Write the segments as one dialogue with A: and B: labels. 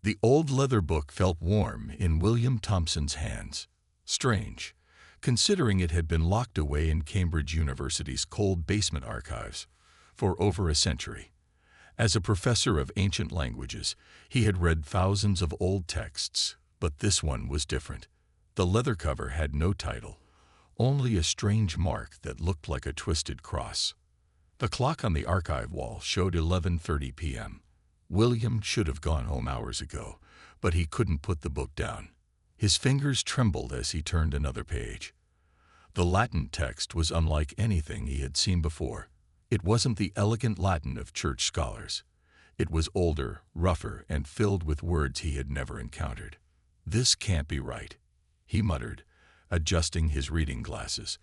A: The old leather book felt warm in William Thompson's hands. Strange, considering it had been locked away in Cambridge University's cold basement archives for over a century. As a professor of ancient languages, he had read thousands of old texts, but this one was different. The leather cover had no title, only a strange mark that looked like a twisted cross. The clock on the archive wall showed 11:30 p.m. William should have gone home hours ago, but he couldn't put the book down. His fingers trembled as he turned another page. The Latin text was unlike anything he had seen before. It wasn't the elegant Latin of church scholars. It was older, rougher, and filled with words he had never encountered. "This can't be right," he muttered, adjusting his reading glasses.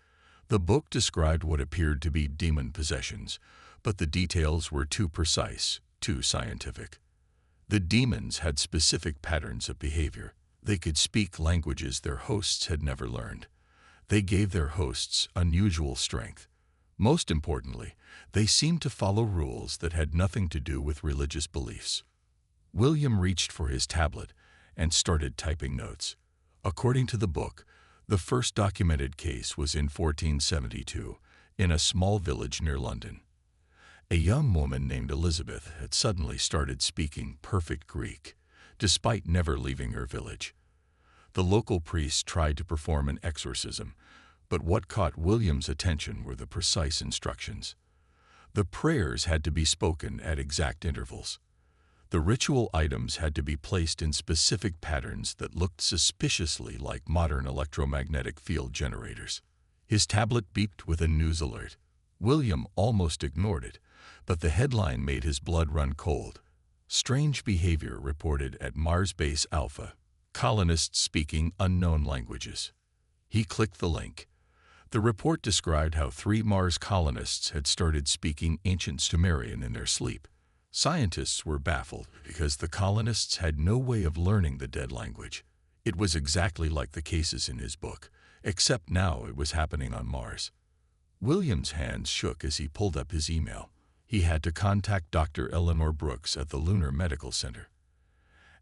A: The book described what appeared to be demon possessions, but the details were too precise, too scientific. The demons had specific patterns of behavior. They could speak languages their hosts had never learned. They gave their hosts unusual strength. Most importantly, they seemed to follow rules that had nothing to do with religious beliefs. William reached for his tablet and started typing notes. According to the book, the first documented case was in 1472, in a small village near London. A young woman named Elizabeth had suddenly started speaking perfect Greek, despite never leaving her village. The local priest tried to perform an exorcism, but what caught William's attention were the precise instructions. The prayers had to be spoken at exact intervals. The ritual items had to be placed in specific patterns that looked suspiciously like modern electromagnetic field generators. His tablet beeped with a news alert. William almost ignored it, but the headline made his blood run cold. Strange behavior reported at Mars Base Alpha. Colonists speaking unknown languages. He clicked the link. The report described how 3 Mars colonists had started speaking ancient Sumerian in their sleep. Scientists were baffled because the colonists had no way of learning the dead language. It was exactly like the cases in his book, except now it was happening on Mars. William's hands shook as he pulled up his email. He had to contact Dr. Eleanor Brooks at the Lunar Medical Center.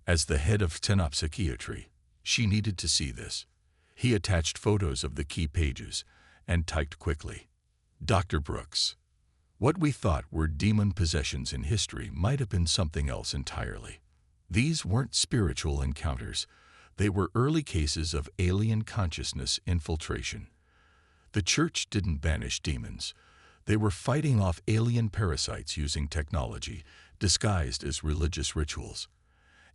A: As the head of tenopsychiatry, she needed to see this. He attached photos of the key pages and typed quickly. Dr. Brooks, what we thought were demon possessions in history might have been something else entirely. These weren't spiritual encounters. They were early cases of alien consciousness infiltration. The church didn't banish demons. They were fighting off alien parasites using technology disguised as religious rituals.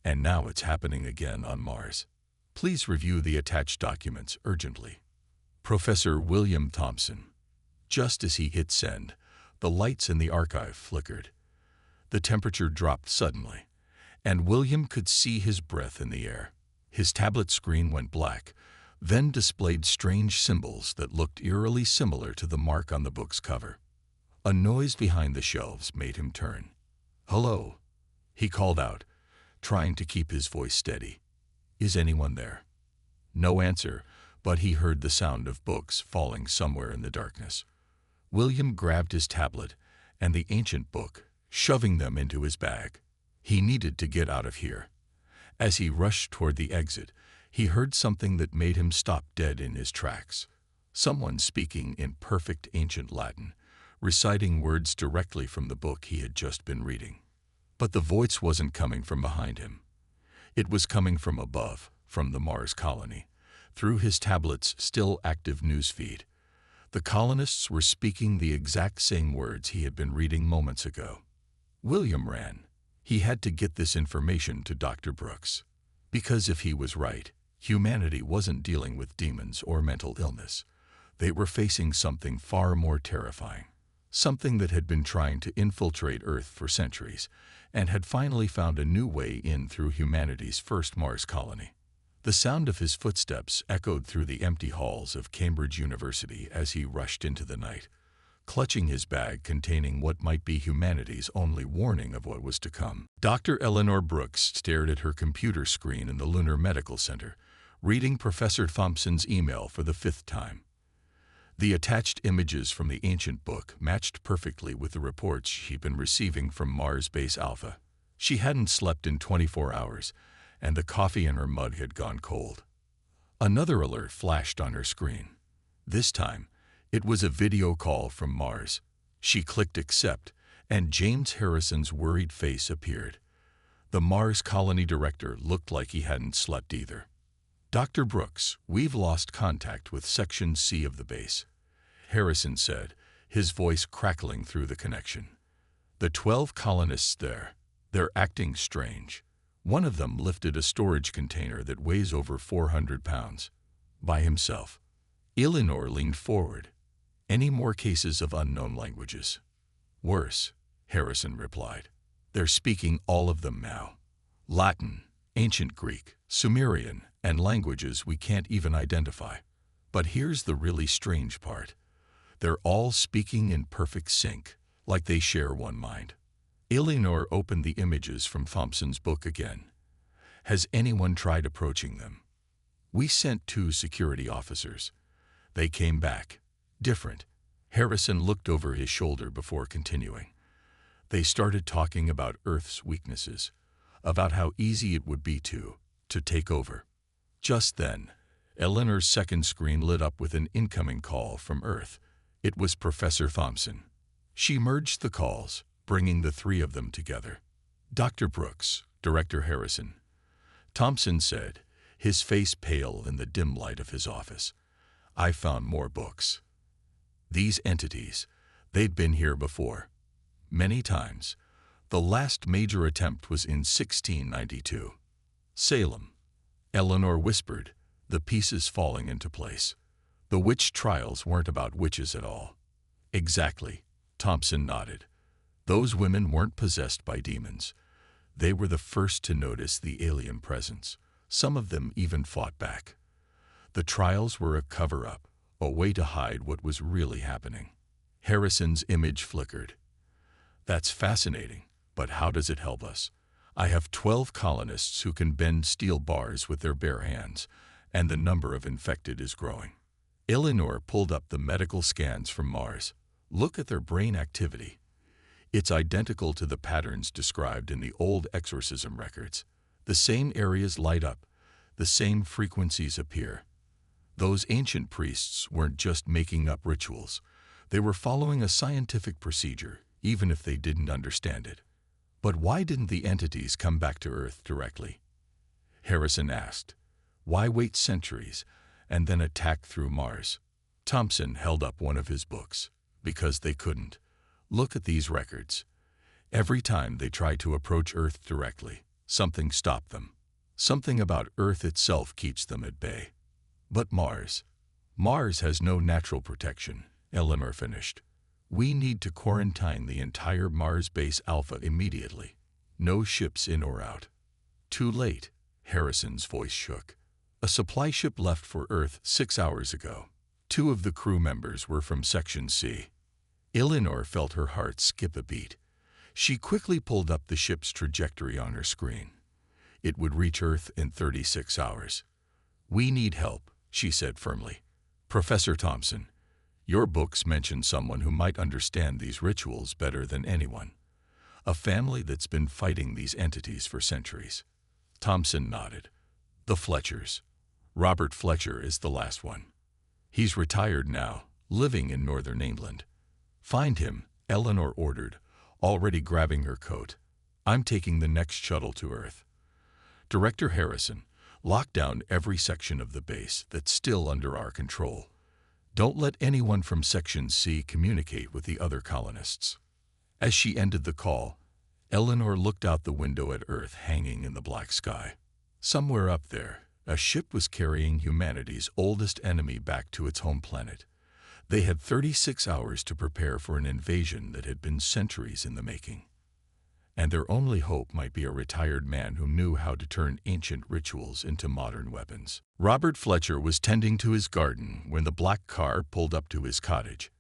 A: And now it's happening again on Mars. Please review the attached documents urgently. Professor William Thompson. Just as he hit send, the lights in the archive flickered. The temperature dropped suddenly, and William could see his breath in the air. His tablet screen went black, then displayed strange symbols that looked eerily similar to the mark on the book's cover. A noise behind the shelves made him turn. "Hello," he called out, trying to keep his voice steady. "Is anyone there?" No answer, but he heard the sound of books falling somewhere in the darkness. William grabbed his tablet and the ancient book, shoving them into his bag. He needed to get out of here. As he rushed toward the exit, he heard something that made him stop dead in his tracks. Someone speaking in perfect ancient Latin, reciting words directly from the book he had just been reading. But the voice wasn't coming from behind him. It was coming from above, from the Mars colony, through his tablet's still active newsfeed. The colonists were speaking the exact same words he had been reading moments ago. William ran. He had to get this information to Dr. Brooks. Because if he was right, humanity wasn't dealing with demons or mental illness. They were facing something far more terrifying. Something that had been trying to infiltrate Earth for centuries and had finally found a new way in through humanity's first Mars colony. The sound of his footsteps echoed through the empty halls of Cambridge University as he rushed into the night, clutching his bag containing what might be humanity's only warning of what was to come. Dr. Eleanor Brooks stared at her computer screen in the Lunar Medical Center, reading Professor Thompson's email for the 5th time. The attached images from the ancient book matched perfectly with the reports she'd been receiving from Mars Base Alpha. She hadn't slept in 24 hours, and the coffee in her mug had gone cold. Another alert flashed on her screen. This time, it was a video call from Mars. She clicked accept, and James Harrison's worried face appeared. The Mars colony director looked like he hadn't slept either. "Dr. Brooks, we've lost contact with Section C of the base," Harrison said, his voice crackling through the connection. "The 12 colonists there, they're acting strange. One of them lifted a storage container that weighs over 400 pounds. By himself." Eleanor leaned forward. "Any more cases of unknown languages?" "Worse," Harrison replied. "They're speaking all of them now. Latin, Ancient Greek, Sumerian, and languages we can't even identify. But here's the really strange part. They're all speaking in perfect sync, like they share one mind." Eleanor opened the images from Thompson's book again. "Has anyone tried approaching them?" "We sent 2 security officers. They came back. Different." Harrison looked over his shoulder before continuing. "They started talking about Earth's weaknesses, about how easy it would be to take over." Just then, Eleanor's second screen lit up with an incoming call from Earth. It was Professor Thompson. She merged the calls, bringing the 3 of them together. "Dr. Brooks, Director Harrison," Thompson said, his face pale in the dim light of his office. "I found more books. These entities, they'd been here before. Many times. The last major attempt was in 1692. Salem." Eleanor whispered, the pieces falling into place. "The witch trials weren't about witches at all." "Exactly," Thompson nodded. "Those women weren't possessed by demons. They were the first to notice the alien presence. Some of them even fought back. The trials were a cover-up, a way to hide what was really happening." Harrison's image flickered. "That's fascinating, but how does it help us? I have 12 colonists who can bend steel bars with their bare hands, and the number of infected is growing." Eleanor pulled up the medical scans from Mars. "Look at their brain activity. It's identical to the patterns described in the old exorcism records. The same areas light up, the same frequencies appear. Those ancient priests weren't just making up rituals. They were following a scientific procedure, even if they didn't understand it." "But why didn't the entities come back to Earth directly?" Harrison asked. "Why wait centuries and then attack through Mars?" Thompson held up one of his books. "Because they couldn't. Look at these records. Every time they tried to approach Earth directly, something stopped them. Something about Earth itself keeps them at bay." "But Mars has no natural protection," Eleanor finished. "We need to quarantine the entire Mars base Alpha immediately. No ships in or out." "Too late," Harrison's voice shook. "A supply ship left for Earth 6 hours ago. 2 of the crew members were from Section C." Eleanor felt her heart skip a beat. She quickly pulled up the ship's trajectory on her screen. It would reach Earth in 36 hours. "We need help," she said firmly. "Professor Thompson, your books mention someone who might understand these rituals better than anyone. A family that's been fighting these entities for centuries." Thompson nodded. "The Fletchers. Robert Fletcher is the last one. He's retired now, living in northern England." "Find him," Eleanor ordered, already grabbing her coat. "I'm taking the next shuttle to Earth. Director Harrison, lock down every section of the base that's still under our control. Don't let anyone from Section C communicate with the other colonists." As she ended the call, Eleanor looked out the window at Earth hanging in the black sky. Somewhere up there, a ship was carrying humanity's oldest enemy back to its home planet. They had 36 hours to prepare for an invasion that had been centuries in the making. And their only hope might be a retired man who knew how to turn ancient rituals into modern weapons. Robert Fletcher was tending to his garden when the black car pulled up to his cottage.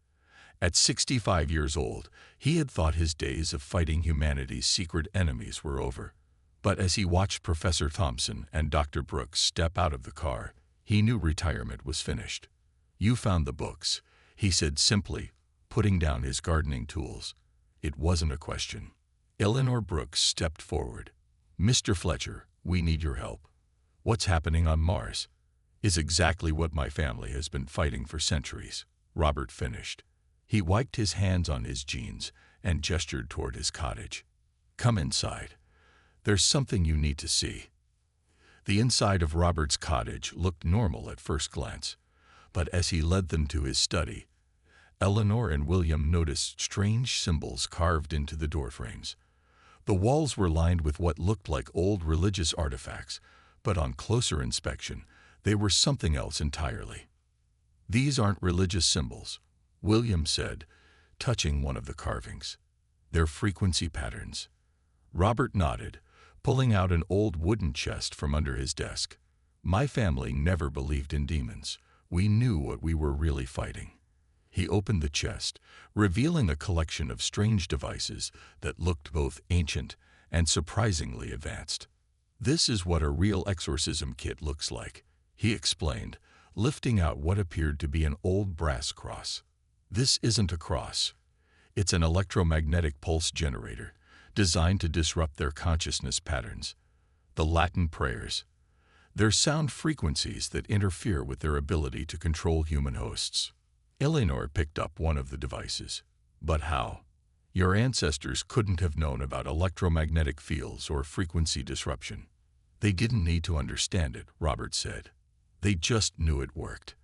A: At 65 years old, he had thought his days of fighting humanity's secret enemies were over. But as he watched Professor Thompson and Dr. Brooks step out of the car, he knew retirement was finished. "You found the books," he said simply, putting down his gardening tools. It wasn't a question. Eleanor Brooks stepped forward. "Mr. Fletcher, We need your help. What's happening on Mars is exactly what my family has been fighting for centuries," Robert finished. He wiped his hands on his jeans and gestured toward his cottage. "Come inside. There's something you need to see." The inside of Robert's cottage looked normal at first glance, but as he led them to his study, Eleanor and William noticed strange symbols carved into the doorframes. The walls were lined with what looked like old religious artifacts, but on closer inspection, they were something else entirely. "These aren't religious symbols," William said, touching one of the carvings. "They're frequency patterns." Robert nodded, pulling out an old wooden chest from under his desk. "My family never believed in demons. We knew what we were really fighting." He opened the chest, revealing a collection of strange devices that looked both ancient and surprisingly advanced. "This is what a real exorcism kit looks like," he explained, lifting out what appeared to be an old brass cross. "This isn't a cross. It's an electromagnetic pulse generator, designed to disrupt their consciousness patterns. The Latin prayers. They're sound frequencies that interfere with their ability to control human hosts." Eleanor picked up one of the devices. "But how? Your ancestors couldn't have known about electromagnetic fields or frequency disruption." "They didn't need to understand it," Robert said. "They just knew it worked.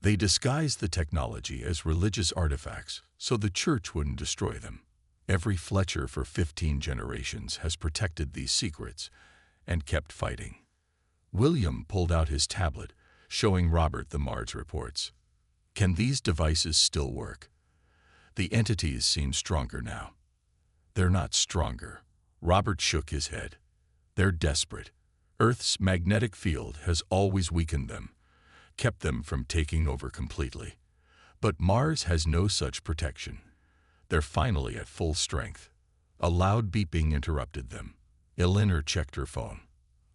A: They disguised the technology as religious artifacts so the church wouldn't destroy them. Every Fletcher for 15 generations has protected these secrets and kept fighting." William pulled out his tablet, showing Robert the Mars reports. "Can these devices still work?" "The entities seem stronger now." "They're not stronger." Robert shook his head. "They're desperate. Earth's magnetic field has always weakened them, kept them from taking over completely. But Mars has no such protection. They're finally at full strength." A loud beeping interrupted them. Eleanor checked her phone.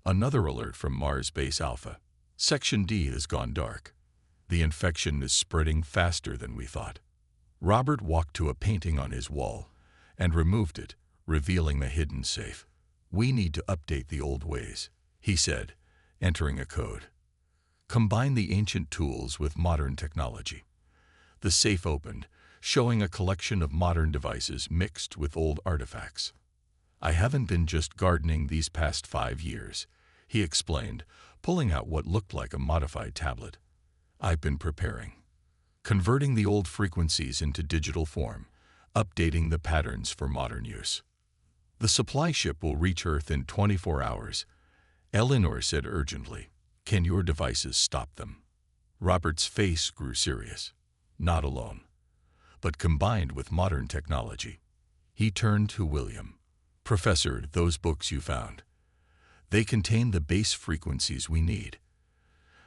A: "Another alert from Mars Base Alpha. Section D has gone dark. The infection is spreading faster than we thought." Robert walked to a painting on his wall and removed it, revealing the hidden safe. "We need to update the old ways," he said, entering a code. "Combine the ancient tools with modern technology." The safe opened, showing a collection of modern devices mixed with old artifacts. "I haven't been just gardening these past 5 years," he explained, pulling out what looked like a modified tablet. "I've been preparing. Converting the old frequencies into digital form, updating the patterns for modern use. The supply ship will reach Earth in 24 hours, Eleanor said urgently. "Can your devices stop them?" Robert's face grew serious. "Not alone, but combined with modern technology." He turned to William. "Professor, those books you found, they contain the base frequencies we need.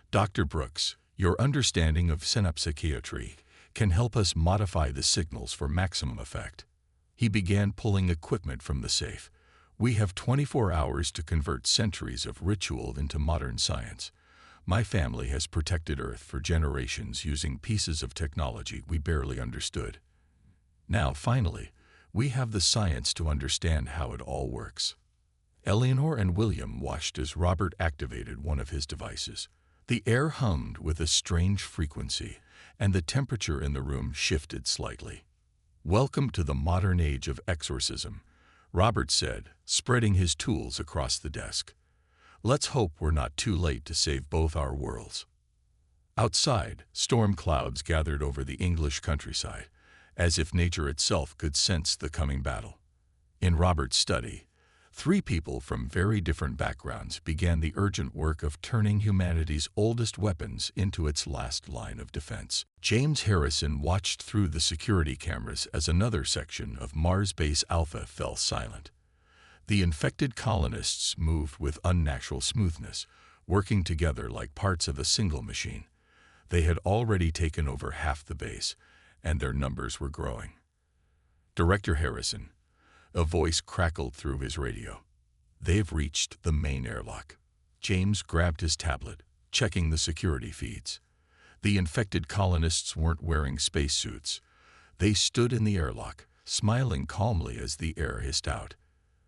A: Dr. Brooks, your understanding of synapsopsychiatry can help us modify the signals for maximum effect." He began pulling equipment from the safe. "We have 24 hours to convert centuries of ritual into modern science. My family has protected Earth for generations using pieces of technology we barely understood. Now, finally, we have the science to understand how it all works." Eleanor and William watched as Robert activated one of his devices. The air hummed with a strange frequency, and the temperature in the room shifted slightly. "Welcome to the modern age of exorcism," Robert said, spreading his tools across the desk. "Let's hope we're not too late to save both our worlds." Outside, storm clouds gathered over the English countryside, as if nature itself could sense the coming battle. In Robert's study, 3 people from very different backgrounds began the urgent work of turning humanity's oldest weapons into its last line of defense. James Harrison watched through the security cameras as another section of Mars Base Alpha fell silent. The infected colonists moved with unnatural smoothness, working together like parts of a single machine. They had already taken over half the base, and their numbers were growing. "Director Harrison," a voice crackled through his radio. "They've reached the main airlock." James grabbed his tablet, checking the security feeds. The infected colonists weren't wearing spacesuits. They stood in the airlock, smiling calmly as the air hissed out.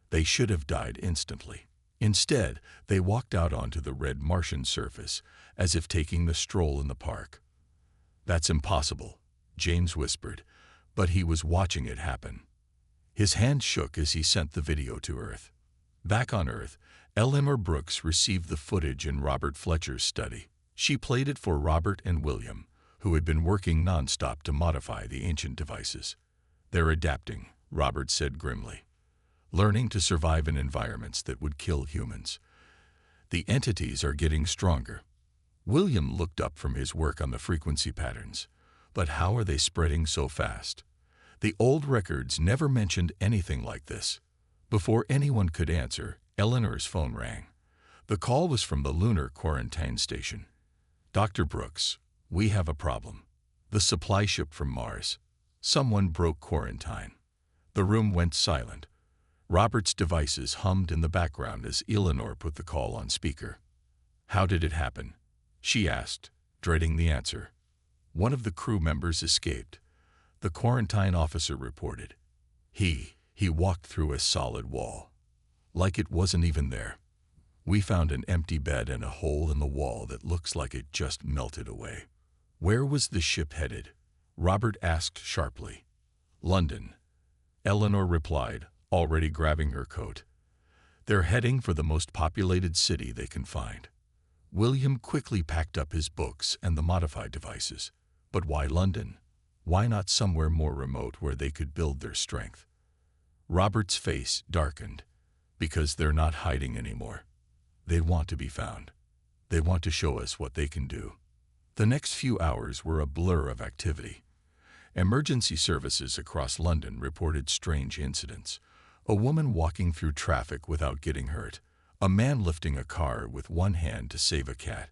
A: They should have died instantly. Instead, they walked out onto the red Martian surface, as if taking the stroll in the park. "That's impossible," James whispered, but he was watching it happen. His hand shook as he sent the video to Earth. Back on Earth, Eleanor Brooks received the footage in Robert Fletcher's study. She played it for Robert and William, who had been working nonstop to modify the ancient devices. "They're adapting," Robert said grimly, "learning to survive in environments that would kill humans. The entities are getting stronger." William looked up from his work on the frequency patterns. "But how are they spreading so fast? The old records never mentioned anything like this." Before anyone could answer, Eleanor's phone rang. The call was from the lunar quarantine station. "Dr. Brooks, we have a problem. The supply ship from Mars. Someone broke quarantine." The room went silent. Robert's devices hummed in the background as Eleanor put the call on speaker. "How did it happen?" she asked, dreading the answer. "One of the crew members escaped," the quarantine officer reported. He walked through a solid wall. Like it wasn't even there. We found an empty bed and a hole in the wall that looks like it just melted away." "Where was the ship headed?" Robert asked sharply. "London," Eleanor replied, already grabbing her coat. "They're heading for the most populated city they can find." William quickly packed up his books and the modified devices. But why London? Why not somewhere more remote where they could build their strength? Robert's face darkened. "Because they're not hiding anymore. They want to be found. They want to show us what they can do." The next few hours were a blur of activity. Emergency services across London reported strange incidents. A woman walking through traffic without getting hurt. A man lifting a car with one hand to save a cat,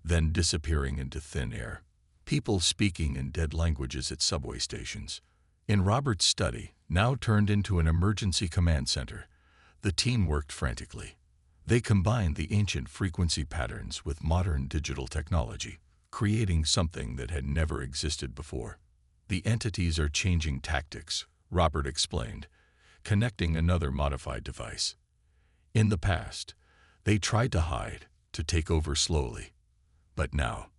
A: then disappearing into thin air. People speaking in dead languages at subway stations. In Robert's study, now turned into an emergency command center, the team worked frantically. They combined the ancient frequency patterns with modern digital technology, creating something that had never existed before. "The entities are changing tactics," Robert explained, connecting another modified device. "In the past, they tried to hide, to take over slowly. But now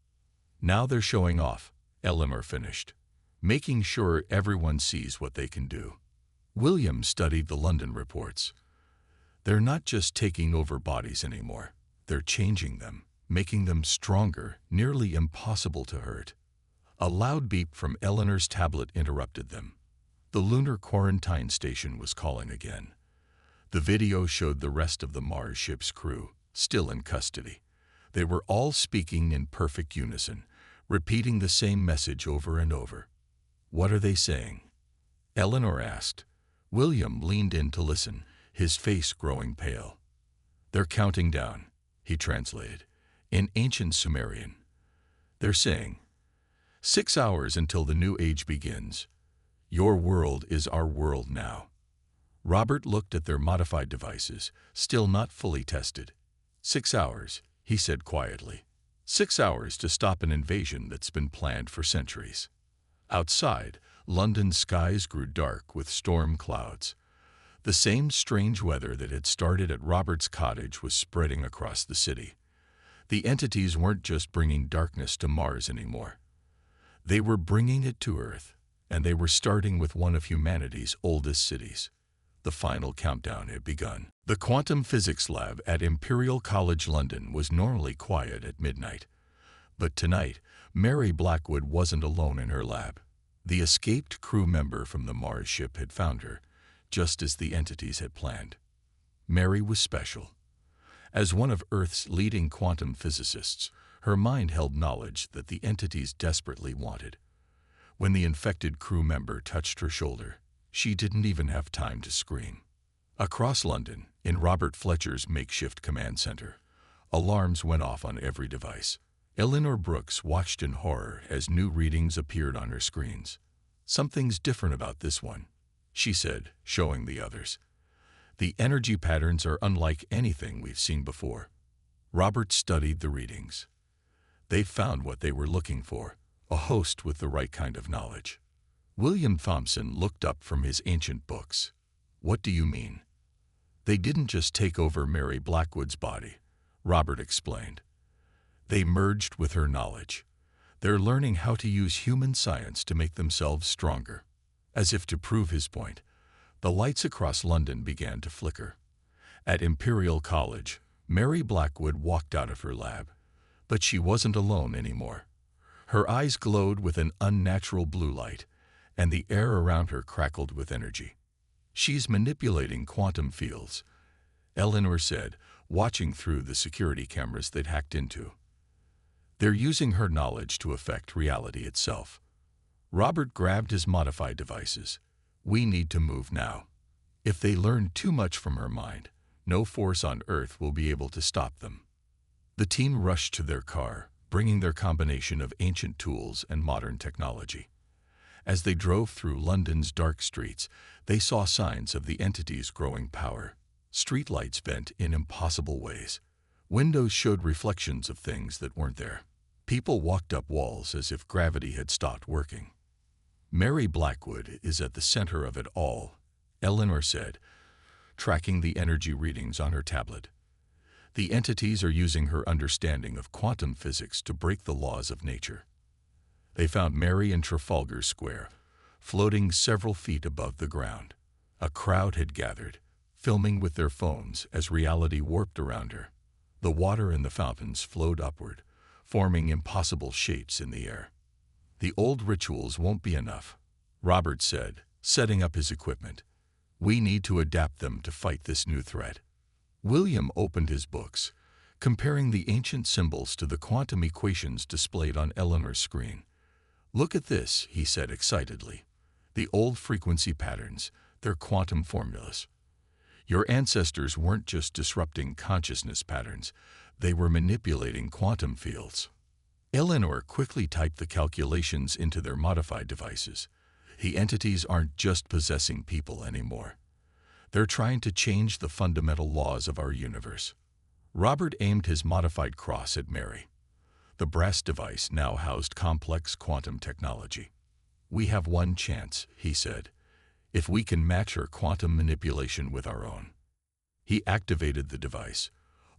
A: they're showing off," Eleanor finished, "making sure everyone sees what they can do." William studied the London reports. "They're not just taking over bodies anymore. They're changing them, making them stronger, nearly impossible to hurt." A loud beep from Eleanor's tablet interrupted them. The lunar quarantine station was calling again. The video showed the rest of the Mars ship's crew, still in custody. They were all speaking in perfect unison, repeating the same message over and over. "What are they saying?" Eleanor asked. William leaned in to listen, his face growing pale. "They're counting down," he translated, in ancient Sumerian. "They're saying, 6 hours until the new age begins. Your world is our world now." Robert looked at their modified devices, still not fully tested. 6 hours, he said quietly. 6 hours to stop an invasion that's been planned for centuries. Outside, London's skies grew dark with storm clouds. The same strange weather that had started at Robert's cottage was spreading across the city. The entities weren't just bringing darkness to Mars anymore. They were bringing it to Earth, and they were starting with one of humanity's oldest cities. The final countdown had begun. The quantum physics lab at Imperial College London was normally quiet at midnight. But tonight, Mary Blackwood wasn't alone in her lab. The escaped crew member from the Mars ship had found her, just as the entities had planned. Mary was special. As one of Earth's leading quantum physicists, her mind held knowledge that the entities desperately wanted. When the infected crew member touched her shoulder, she didn't even have time to scream. Across London, in Robert Fletcher's makeshift command center, alarms went off on every device. Eleanor Brooks watched in horror as new readings appeared on her screens. "Something's different about this one," she said, showing the others. "The energy patterns are unlike anything we've seen before." Robert studied the readings. They found what they were looking for, a host with the right kind of knowledge. William Thompson looked up from his ancient books. "What do you mean?" They didn't just take over Mary Blackwood's body, Robert explained. They merged with her knowledge. They're learning how to use human science to make themselves stronger. As if to prove his point, the lights across London began to flicker. At Imperial College, Mary Blackwood walked out of her lab. But she wasn't alone anymore. Her eyes glowed with an unnatural blue light, and the air around her crackled with energy. "She's manipulating quantum fields," Eleanor said, watching through the security cameras they'd hacked into. "They're using her knowledge to affect reality itself." Robert grabbed his modified devices. "We need to move now. If they learn too much from her mind, no force on Earth will be able to stop them." The team rushed to their car, bringing their combination of ancient tools and modern technology. As they drove through London's dark streets, they saw signs of the entity's growing power. Streetlights bent in impossible ways. Windows showed reflections of things that weren't there. People walked up walls as if gravity had stopped working. "Mary Blackwood is at the center of it all," Eleanor said, tracking the energy readings on her tablet. "The entities are using her understanding of quantum physics to break the laws of nature." They found Mary in Trafalgar Square, floating several feet above the ground. A crowd had gathered, filming with their phones as reality warped around her. The water in the fountains flowed upward, forming impossible shapes in the air. "The old rituals won't be enough," Robert said, setting up his equipment. "We need to adapt them to fight this new threat." William opened his books, comparing the ancient symbols to the quantum equations displayed on Eleanor's screen. "Look at this," he said excitedly. "The old frequency patterns, they're quantum formulas. Your ancestors weren't just disrupting consciousness patterns, they were manipulating quantum fields." Eleanor quickly typed the calculations into their modified devices. "The entities aren't just possessing people anymore. They're trying to change the fundamental laws of our universe." Robert aimed his modified cross at Mary. The brass device now housed complex quantum technology. "We have one chance," he said, "if we can match her quantum manipulation with our own." He activated the device.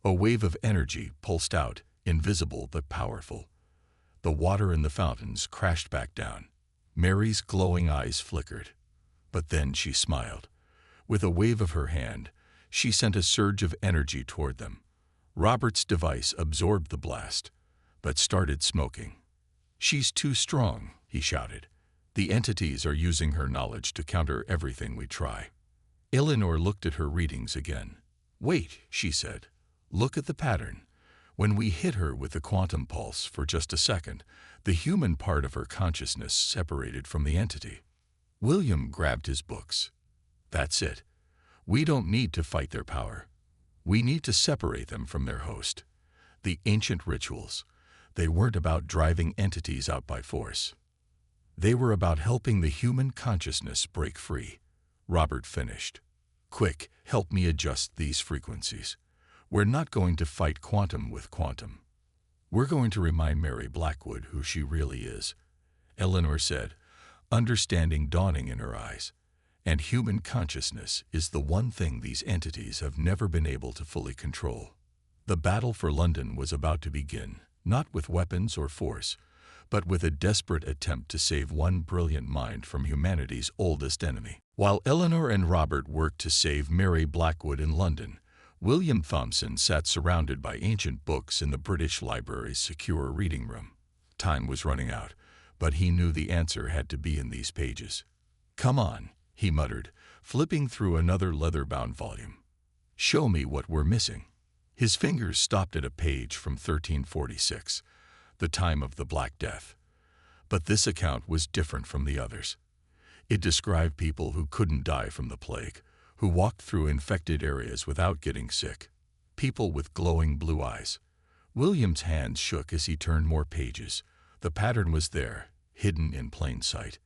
A: A wave of energy pulsed out, invisible but powerful. The water in the fountains crashed back down. Mary's glowing eyes flickered. But then she smiled. With a wave of her hand, she sent a surge of energy toward them. Robert's device absorbed the blast, but started smoking. "She's too strong," he shouted. "The entities are using her knowledge to counter everything we try." Eleanor looked at her readings again. "Wait," she said. "Look at the pattern. When we hit her with the quantum pulse for just a second, the human part of her consciousness separated from the entity." William grabbed his books. "That's it. We don't need to fight their power. We need to separate them from their host." The ancient rituals, they weren't about driving entities out by force. They were about helping the human consciousness break free. Robert finished. "Quick, help me adjust these frequencies. We're not going to fight quantum with quantum. We're going to remind Mary Blackwood who she really is," Eleanor said, understanding dawning in her eyes. "And human consciousness is the one thing these entities have never been able to fully control." The battle for London was about to begin, not with weapons or force, but with a desperate attempt to save one brilliant mind from humanity's oldest enemy. While Eleanor and Robert worked to save Mary Blackwood in London, William Thompson sat surrounded by ancient books in the British Library's secure reading room. Time was running out, but he knew the answer had to be in these pages. "Come on," he muttered, flipping through another leather-bound volume. "Show me what we're missing." His fingers stopped at a page from 1346, the time of the Black Death. But this account was different from the others. It described people who couldn't die from the plague, who walked through infected areas without getting sick. People with glowing blue eyes. William's hands shook as he turned more pages. The pattern was there, hidden in plain sight.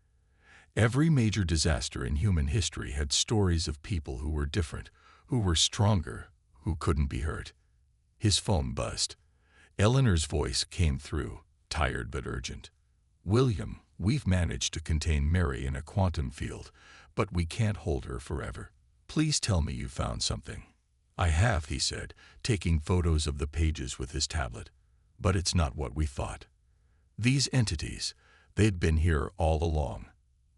A: Every major disaster in human history had stories of people who were different, who were stronger, who couldn't be hurt. His phone buzzed. Eleanor's voice came through, tired but urgent. "William, we've managed to contain Mary in a quantum field, but we can't hold her forever. Please tell me you found something." I have, he said, taking photos of the pages with his tablet. But it's not what we thought. These entities, they'd been here all along.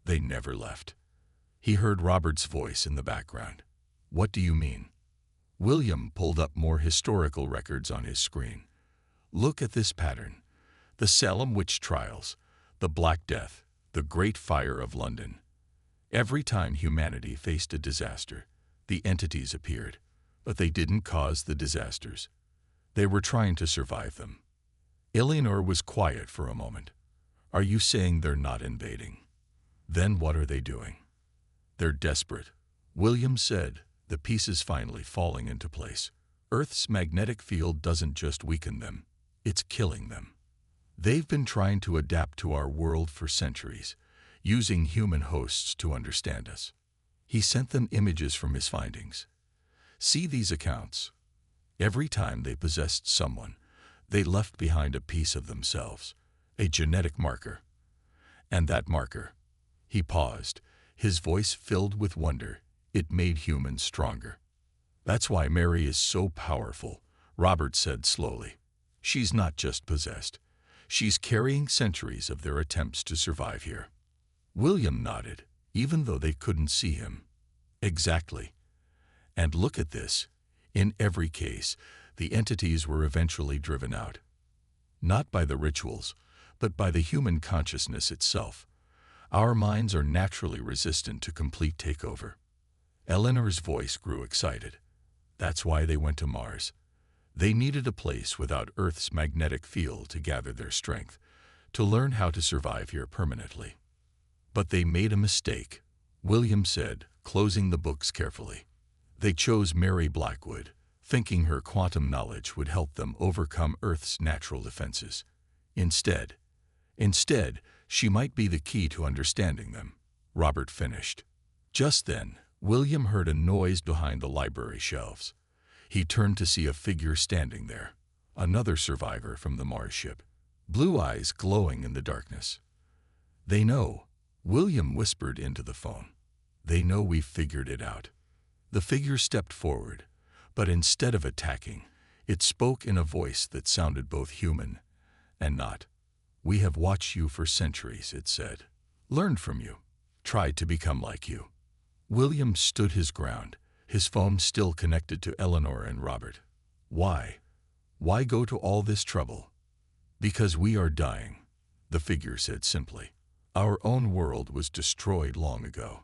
A: They never left. He heard Robert's voice in the background. What do you mean? William pulled up more historical records on his screen. Look at this pattern. The Salem witch trials, the Black Death, the Great Fire of London. Every time humanity faced a disaster, the entities appeared, but they didn't cause the disasters. They were trying to survive them. Eleanor was quiet for a moment. Are you saying they're not invading? Then what are they doing? They're desperate. William said, the pieces finally falling into place. Earth's magnetic field doesn't just weaken them, it's killing them. They've been trying to adapt to our world for centuries, using human hosts to understand us. He sent them images from his findings. See these accounts. Every time they possessed someone, they left behind a piece of themselves, a genetic marker. And that marker, he paused, his voice filled with wonder, it made humans stronger. That's why Mary is so powerful, Robert said slowly. She's not just possessed. She's carrying centuries of their attempts to survive here. William nodded, even though they couldn't see him. Exactly. And look at this. In every case, the entities were eventually driven out. Not by the rituals, but by the human consciousness itself. Our minds are naturally resistant to complete takeover. Eleanor's voice grew excited. That's why they went to Mars. They needed a place without Earth's magnetic field to gather their strength, to learn how to survive here permanently. But they made a mistake, William said, closing the books carefully. They chose Mary Blackwood, thinking her quantum knowledge would help them overcome Earth's natural defenses. Instead, she might be the key to understanding them, Robert finished. Just then, William heard a noise behind the library shelves. He turned to see a figure standing there, another survivor from the Mars ship, blue eyes glowing in the darkness. They know, William whispered into the phone. They know we've figured it out. The figure stepped forward, but instead of attacking, it spoke in a voice that sounded both human and not. We have watched you for centuries, it said. Learned from you. Tried to become like you. William stood his ground, his phone still connected to Eleanor and Robert. Why? Why go to all this trouble? Because we are dying, the figure said simply. Our own world was destroyed long ago.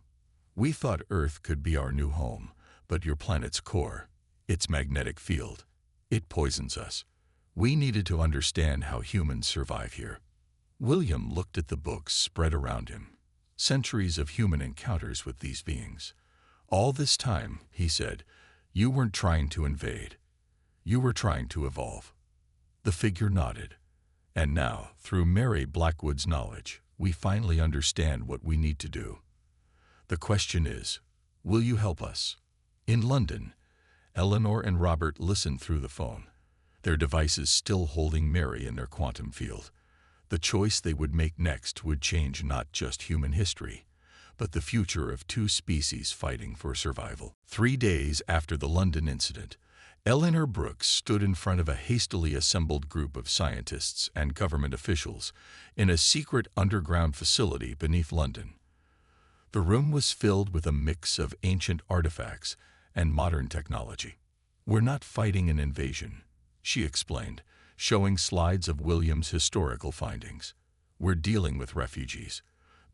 A: We thought Earth could be our new home, but your planet's core, its magnetic field, it poisons us. We needed to understand how humans survive here. William looked at the books spread around him. Centuries of human encounters with these beings. All this time, he said, you weren't trying to invade. You were trying to evolve. The figure nodded. And now, through Mary Blackwood's knowledge, we finally understand what we need to do. The question is, will you help us? In London, Eleanor and Robert listened through the phone, their devices still holding Mary in their quantum field. The choice they would make next would change not just human history, but the future of two species fighting for survival. 3 days after the London incident, Eleanor Brooks stood in front of a hastily assembled group of scientists and government officials in a secret underground facility beneath London. The room was filled with a mix of ancient artifacts and modern technology. We're not fighting an invasion, she explained, showing slides of William's historical findings. We're dealing with refugees,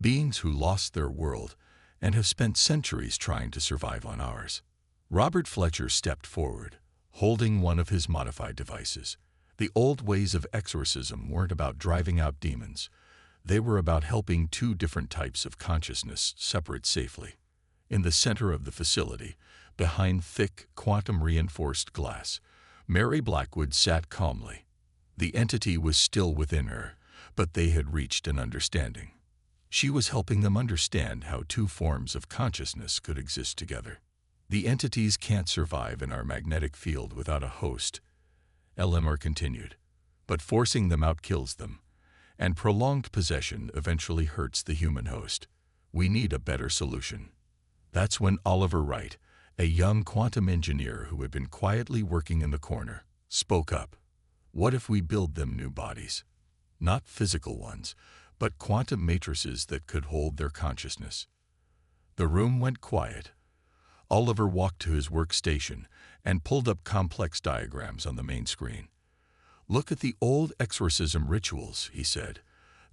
A: beings who lost their world and have spent centuries trying to survive on ours. Robert Fletcher stepped forward, holding one of his modified devices. The old ways of exorcism weren't about driving out demons. They were about helping two different types of consciousness separate safely. In the center of the facility, behind thick, quantum-reinforced glass, Mary Blackwood sat calmly. The entity was still within her, but they had reached an understanding. She was helping them understand how two forms of consciousness could exist together. The entities can't survive in our magnetic field without a host, Eleanor continued, but forcing them out kills them, and prolonged possession eventually hurts the human host. We need a better solution. That's when Oliver Wright, A young quantum engineer who had been quietly working in the corner spoke up. What if we build them new bodies? Not physical ones, but quantum matrices that could hold their consciousness. The room went quiet. Oliver walked to his workstation and pulled up complex diagrams on the main screen. Look at the old exorcism rituals, he said.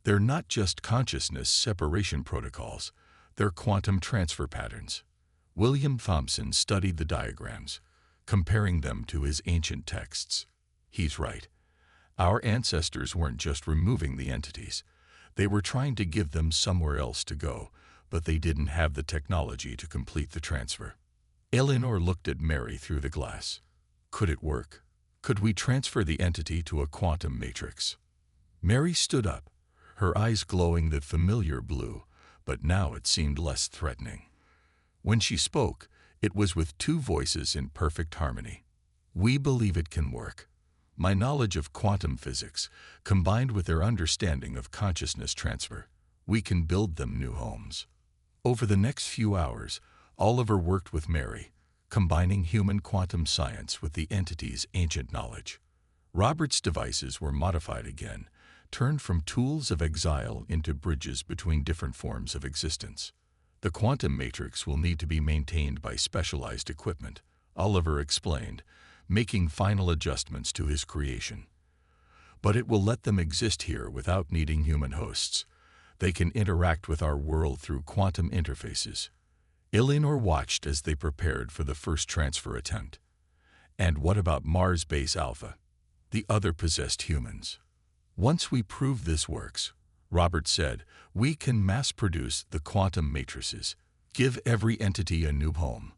A: They're not just consciousness separation protocols, they're quantum transfer patterns. William Thompson studied the diagrams, comparing them to his ancient texts. He's right. Our ancestors weren't just removing the entities. They were trying to give them somewhere else to go, but they didn't have the technology to complete the transfer. Eleanor looked at Mary through the glass. Could it work? Could we transfer the entity to a quantum matrix? Mary stood up, her eyes glowing that familiar blue, but now it seemed less threatening. When she spoke, it was with two voices in perfect harmony. We believe it can work. My knowledge of quantum physics, combined with their understanding of consciousness transfer, we can build them new homes. Over the next few hours, Oliver worked with Mary, combining human quantum science with the entity's ancient knowledge. Robert's devices were modified again, turned from tools of exile into bridges between different forms of existence. The quantum matrix will need to be maintained by specialized equipment, Oliver explained, making final adjustments to his creation. But it will let them exist here without needing human hosts. They can interact with our world through quantum interfaces. Eleanor watched as they prepared for the first transfer attempt. And what about Mars Base Alpha? The other possessed humans. Once we prove this works, Robert said, we can mass-produce the quantum matrices, give every entity a new home,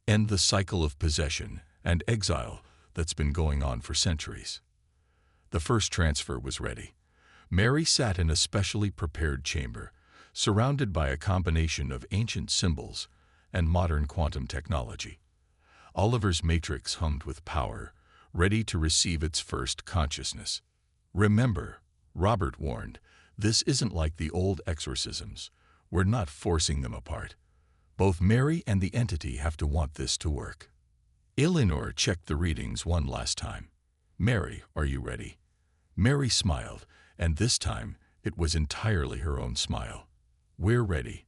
A: end the cycle of possession and exile that's been going on for centuries. The first transfer was ready. Mary sat in a specially prepared chamber, surrounded by a combination of ancient symbols and modern quantum technology. Oliver's matrix hummed with power, ready to receive its first consciousness. Remember, Robert warned, this isn't like the old exorcisms. We're not forcing them apart. Both Mary and the entity have to want this to work. Eleanor checked the readings one last time. Mary, are you ready? Mary smiled, and this time it was entirely her own smile. We're ready.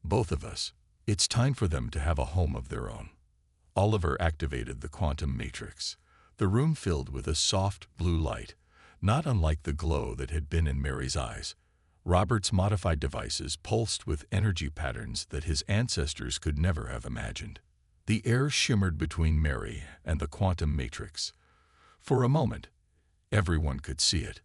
A: Both of us. It's time for them to have a home of their own. Oliver activated the quantum matrix. The room filled with a soft blue light, not unlike the glow that had been in Mary's eyes. Robert's modified devices pulsed with energy patterns that his ancestors could never have imagined. The air shimmered between Mary and the quantum matrix. For a moment, everyone could see it.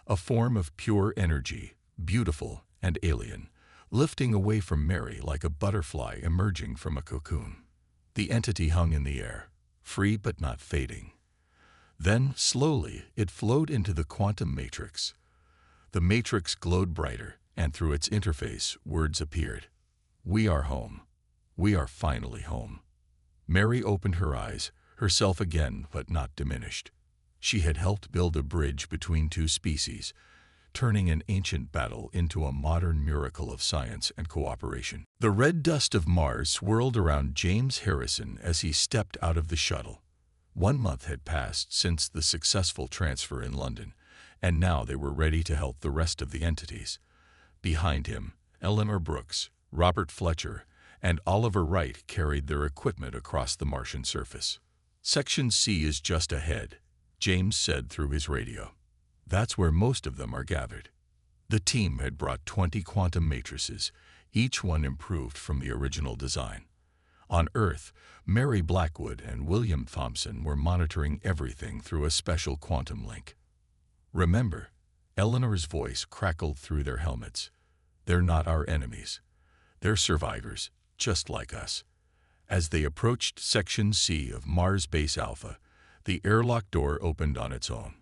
A: A form of pure energy, beautiful and alien, lifting away from Mary like a butterfly emerging from a cocoon. The entity hung in the air, free but not fading. Then, slowly, it flowed into the quantum matrix. The matrix glowed brighter, and through its interface, words appeared. We are home. We are finally home. Mary opened her eyes, herself again but not diminished. She had helped build a bridge between two species, turning an ancient battle into a modern miracle of science and cooperation. The red dust of Mars swirled around James Harrison as he stepped out of the shuttle. 1 month had passed since the successful transfer in London, and now they were ready to help the rest of the entities. Behind him, Eleanor Brooks, Robert Fletcher, and Oliver Wright carried their equipment across the Martian surface. Section C is just ahead, James said through his radio. That's where most of them are gathered. The team had brought 20 quantum matrices, each one improved from the original design. On Earth, Mary Blackwood and William Thompson were monitoring everything through a special quantum link. Remember, Eleanor's voice crackled through their helmets. They're not our enemies. They're survivors, just like us. As they approached Section C of Mars Base Alpha, the airlock door opened on its own.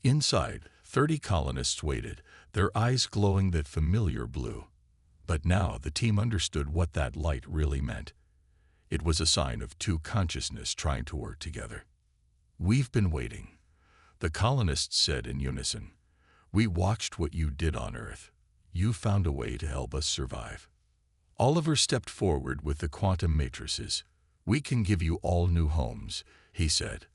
A: Inside, 30 colonists waited, their eyes glowing that familiar blue. But now the team understood what that light really meant. It was a sign of two consciousness trying to work together. We've been waiting, the colonists said in unison. We watched what you did on Earth. You found a way to help us survive. Oliver stepped forward with the quantum matrices. "We can give you all new homes," he said.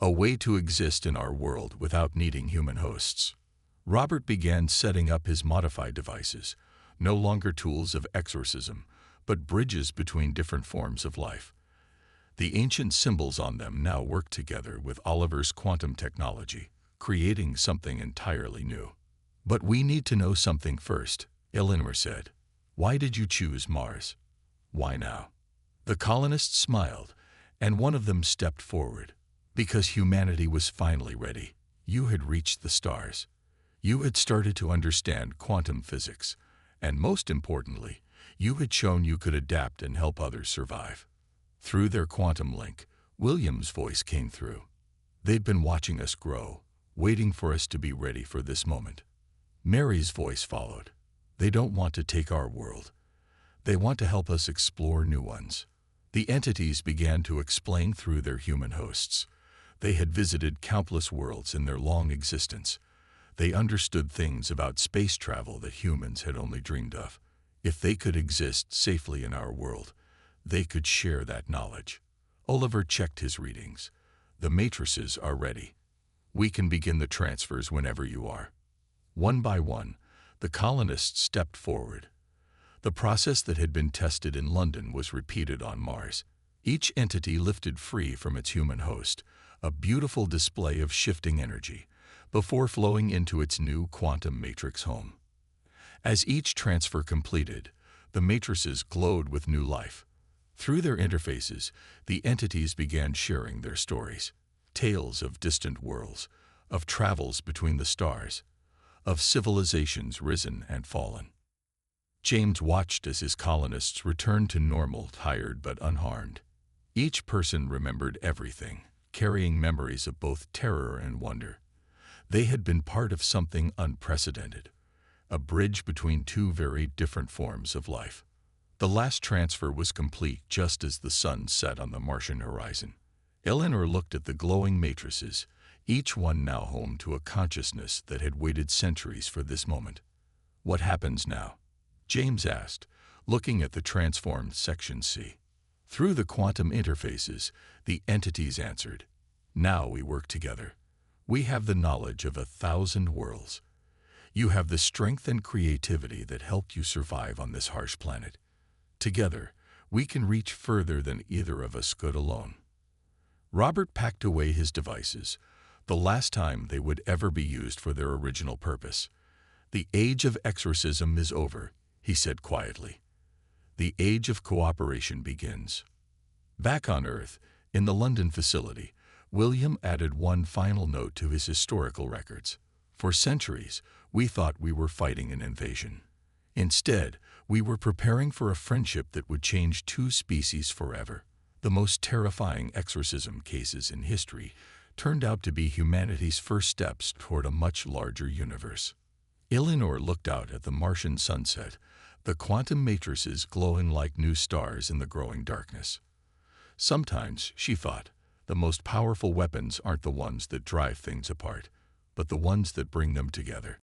A: "A way to exist in our world without needing human hosts." Robert began setting up his modified devices, no longer tools of exorcism, but bridges between different forms of life. The ancient symbols on them now work together with Oliver's quantum technology, creating something entirely new. "But we need to know something first," Eleanor said. "Why did you choose Mars? Why now?" The colonists smiled, and one of them stepped forward. "Because humanity was finally ready. You had reached the stars. You had started to understand quantum physics, and most importantly, you had shown you could adapt and help others survive." Through their quantum link, William's voice came through. "They'd been watching us grow, waiting for us to be ready for this moment." Mary's voice followed. "They don't want to take our world. They want to help us explore new ones." The entities began to explain through their human hosts. They had visited countless worlds in their long existence. They understood things about space travel that humans had only dreamed of. If they could exist safely in our world, they could share that knowledge. Oliver checked his readings. "The matrices are ready. We can begin the transfers whenever you are." One by one, the colonists stepped forward. The process that had been tested in London was repeated on Mars. Each entity lifted free from its human host, a beautiful display of shifting energy, before flowing into its new quantum matrix home. As each transfer completed, the matrices glowed with new life. Through their interfaces, the entities began sharing their stories, tales of distant worlds, of travels between the stars, of civilizations risen and fallen. James watched as his colonists returned to normal, tired but unharmed. Each person remembered everything, carrying memories of both terror and wonder. They had been part of something unprecedented, a bridge between two very different forms of life. The last transfer was complete just as the sun set on the Martian horizon. Eleanor looked at the glowing matrices, each one now home to a consciousness that had waited centuries for this moment. "What happens now?" James asked, looking at the transformed Section C. Through the quantum interfaces, the entities answered. "Now we work together. We have the knowledge of 1,000 worlds. You have the strength and creativity that helped you survive on this harsh planet. Together, we can reach further than either of us could alone." Robert packed away his devices, the last time they would ever be used for their original purpose. "The age of exorcism is over," he said quietly. "The age of cooperation begins." Back on Earth, in the London facility, William added one final note to his historical records. "For centuries, we thought we were fighting an invasion. Instead, we were preparing for a friendship that would change two species forever." The most terrifying exorcism cases in history turned out to be humanity's first steps toward a much larger universe. Eleanor looked out at the Martian sunset, the quantum matrices glowing like new stars in the growing darkness. Sometimes, she thought, the most powerful weapons aren't the ones that drive things apart, but the ones that bring them together.